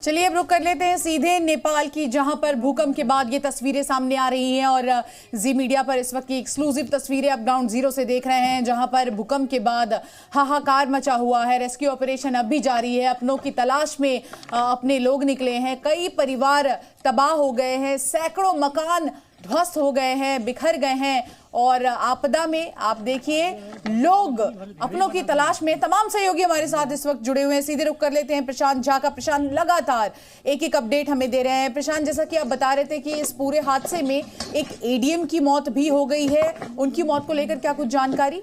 चलिए अब रुक कर लेते हैं सीधे नेपाल की, जहां पर भूकंप के बाद ये तस्वीरें सामने आ रही हैं और जी मीडिया पर इस वक्त की एक्सक्लूसिव तस्वीरें आप ग्राउंड जीरो से देख रहे हैं, जहां पर भूकंप के बाद हाहाकार मचा हुआ है। रेस्क्यू ऑपरेशन अब भी जारी है। अपनों की तलाश में अपने लोग निकले हैं। कई परिवार तबाह हो गए हैं, सैकड़ों मकान ध्वस्त हो गए हैं, बिखर गए हैं और आपदा में आप देखिए लोग अपनों की तलाश में। तमाम सहयोगी हमारे साथ इस वक्त जुड़े हुए हैं। सीधे रुक कर लेते हैं प्रशांत झा का। प्रशांत लगातार एक एक अपडेट हमें दे रहे हैं। प्रशांत, जैसा कि आप बता रहे थे कि इस पूरे हादसे में एक एडीएम की मौत भी हो गई है, उनकी मौत को लेकर क्या कुछ जानकारी?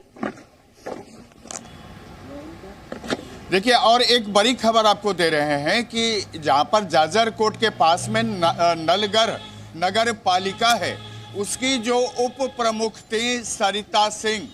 देखिए, और एक बड़ी खबर आपको दे रहे हैं कि जहां पर जाजरकोट के पास में नलगर नगर पालिका है, उसकी जो उप प्रमुख थी सरिता सिंह,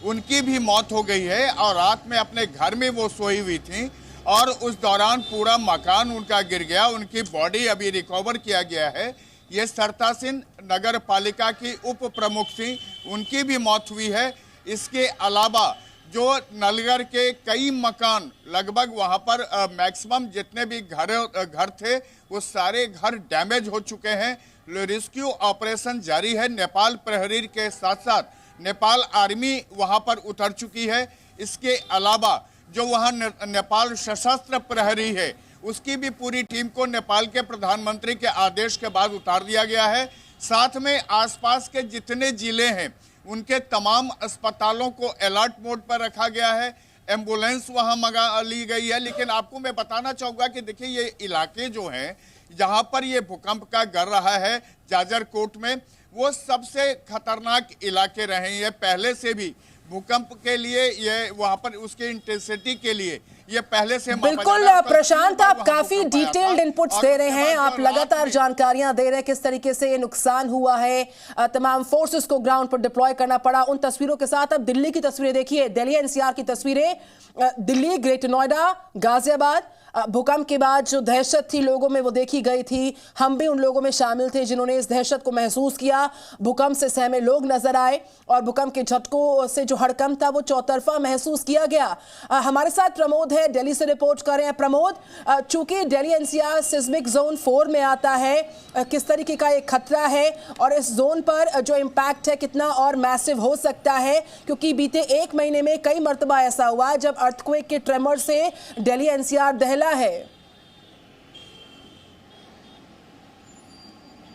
उनकी भी मौत हो गई है और रात में अपने घर में वो सोई हुई थी और उस दौरान पूरा मकान उनका गिर गया। उनकी बॉडी अभी रिकवर किया गया है। ये सरिता सिंह नगर पालिका की उप प्रमुख थी, उनकी भी मौत हुई है। इसके अलावा जो नलगर के कई मकान, लगभग वहां पर मैक्सिमम जितने भी घर थे वो सारे घर डैमेज हो चुके हैं। रेस्क्यू ऑपरेशन जारी है। नेपाल प्रहरी के साथ साथ नेपाल आर्मी वहां पर उतर चुकी है। इसके अलावा जो वहां नेपाल सशस्त्र प्रहरी है, उसकी भी पूरी टीम को नेपाल के प्रधानमंत्री के आदेश के बाद उतार दिया गया है। साथ में आसपास के जितने जिले हैं उनके तमाम अस्पतालों को अलर्ट मोड पर रखा गया है। एम्बुलेंस वहां मंगा ली गई है। लेकिन आपको मैं बताना चाहूंगा कि देखिए, ये इलाके जो हैं जहां पर ये भूकंप का गर रहा है, जाजरकोट में, वो सबसे खतरनाक इलाके रहे हैं। पहले से भी भूकंप के लिए ये वहां पर उसके इंटेंसिटी के लिए ये पहले से बिल्कुल प्रशांत, आप काफी डिटेल्ड इनपुट्स दे रहे हैं, आप लगातार जानकारियां दे रहे हैं किस तरीके से ये नुकसान हुआ है। तमाम फोर्सेस को ग्राउंड पर डिप्लॉय करना पड़ा। उन तस्वीरों के साथ अब दिल्ली की तस्वीरें देखिए, दिल्ली एनसीआर की तस्वीरें। दिल्ली, ग्रेटर नोएडा, गाजियाबाद, भूकंप के बाद जो दहशत थी लोगों में वो देखी गई थी। हम भी उन लोगों में शामिल थे जिन्होंने इस दहशत को महसूस किया। भूकंप से सहमे लोग नजर आए और भूकंप के झटकों से जो हड़कंप था वो चौतरफा महसूस किया गया। हमारे साथ प्रमोद है, दिल्ली से रिपोर्ट कर रहे हैं। प्रमोद, चूंकि दिल्ली एनसीआर सिस्मिक जोन 4 में आता है, किस तरीके का एक खतरा है और इस जोन पर जो इम्पैक्ट है कितना और मैसिव हो सकता है? क्योंकि बीते एक महीने में कई मरतबा ऐसा हुआ जब अर्थक्वेक के ट्रेमर से दिल्ली एनसीआर दहला है।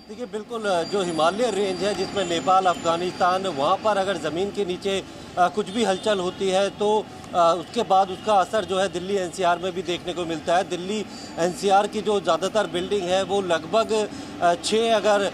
देखिए, बिल्कुल जो हिमालय रेंज है जिसमें नेपाल, अफगानिस्तान, वहाँ पर अगर ज़मीन के नीचे कुछ भी हलचल होती है तो उसके बाद उसका असर जो है दिल्ली एनसीआर में भी देखने को मिलता है। दिल्ली एनसीआर की जो ज़्यादातर बिल्डिंग है वो लगभग 6 अगर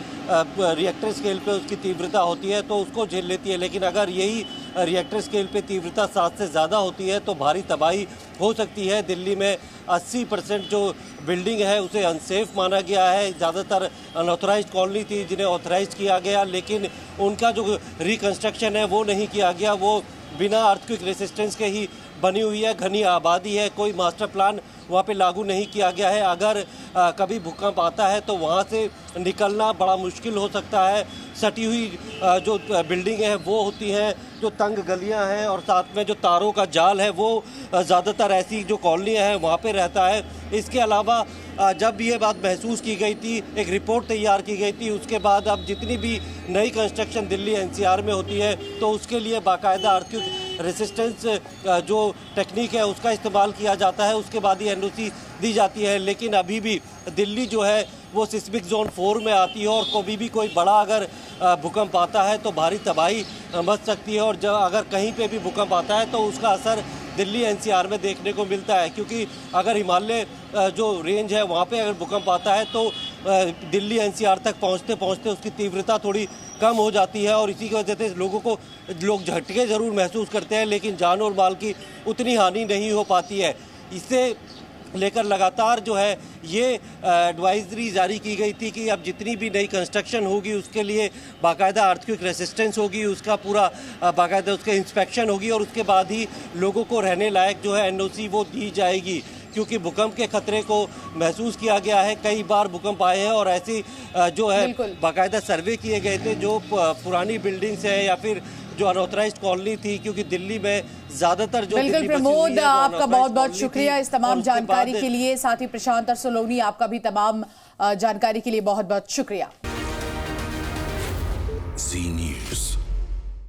रिएक्टर स्केल पे उसकी तीव्रता होती है तो उसको झेल लेती है। लेकिन अगर यही रिएक्टर स्केल पे तीव्रता 7 से ज़्यादा होती है तो भारी तबाही हो सकती है। दिल्ली में 80% जो बिल्डिंग है उसे अनसेफ माना गया है। ज़्यादातर अनऑथराइज्ड कॉलोनी थी जिन्हें ऑथराइज किया गया, लेकिन उनका जो रिकन्स्ट्रक्शन है वो नहीं किया गया। वो बिना अर्थक्वेक रेसिस्टेंस के ही बनी हुई है, घनी आबादी है, कोई मास्टर प्लान वहाँ पे लागू नहीं किया गया है। अगर कभी भूकंप आता है तो वहाँ से निकलना बड़ा मुश्किल हो सकता है। सटी हुई जो बिल्डिंग है वो होती हैं, जो तंग गलियाँ हैं और साथ में जो तारों का जाल है वो ज़्यादातर ऐसी जो कॉलोनियाँ हैं वहाँ पे रहता है। इसके अलावा जब ये बात महसूस की गई थी, एक रिपोर्ट तैयार की गई थी, उसके बाद अब जितनी भी नई कंस्ट्रक्शन दिल्ली एनसीआर में होती है तो उसके लिए बाकायदा अर्थक्वेक रेसिस्टेंस जो टेक्निक है उसका इस्तेमाल किया जाता है, उसके बाद ही एनओसी दी जाती है। लेकिन अभी भी दिल्ली जो है वो सिस्मिक जोन 4 में आती है और कभी भी कोई बड़ा अगर भूकंप आता है तो भारी तबाही मच सकती है। और जब अगर कहीं पे भी भूकंप आता है तो उसका असर दिल्ली एनसीआर में देखने को मिलता है, क्योंकि अगर हिमालय जो रेंज है वहाँ पे अगर भूकंप आता है तो दिल्ली एनसीआर तक पहुँचते पहुँचते उसकी तीव्रता थोड़ी कम हो जाती है और इसी की वजह से लोग झटके ज़रूर महसूस करते हैं, लेकिन जान और माल की उतनी हानि नहीं हो पाती है। इससे लेकर लगातार जो है ये एडवाइजरी जारी की गई थी कि अब जितनी भी नई कंस्ट्रक्शन होगी उसके लिए बाकायदा अर्थक्वेक रेसिस्टेंस होगी, उसका पूरा बाकायदा उसका इंस्पेक्शन होगी और उसके बाद ही लोगों को रहने लायक जो है एनओसी वो दी जाएगी। क्योंकि भूकंप के खतरे को महसूस किया गया है, कई बार भूकंप आए हैं और ऐसी जो है बाकायदा सर्वे किए गए थे जो पुरानी बिल्डिंग्स हैं या फिर जो अनऑथराइज्ड कॉलोनी थी, क्योंकि दिल्ली में ज्यादातर जो बिल्कुल प्रमोद, आपका बहुत बहुत शुक्रिया इस तमाम जानकारी के लिए। साथ ही प्रशांत और सोलोनी, आपका भी तमाम जानकारी के लिए बहुत बहुत शुक्रिया। Zee News।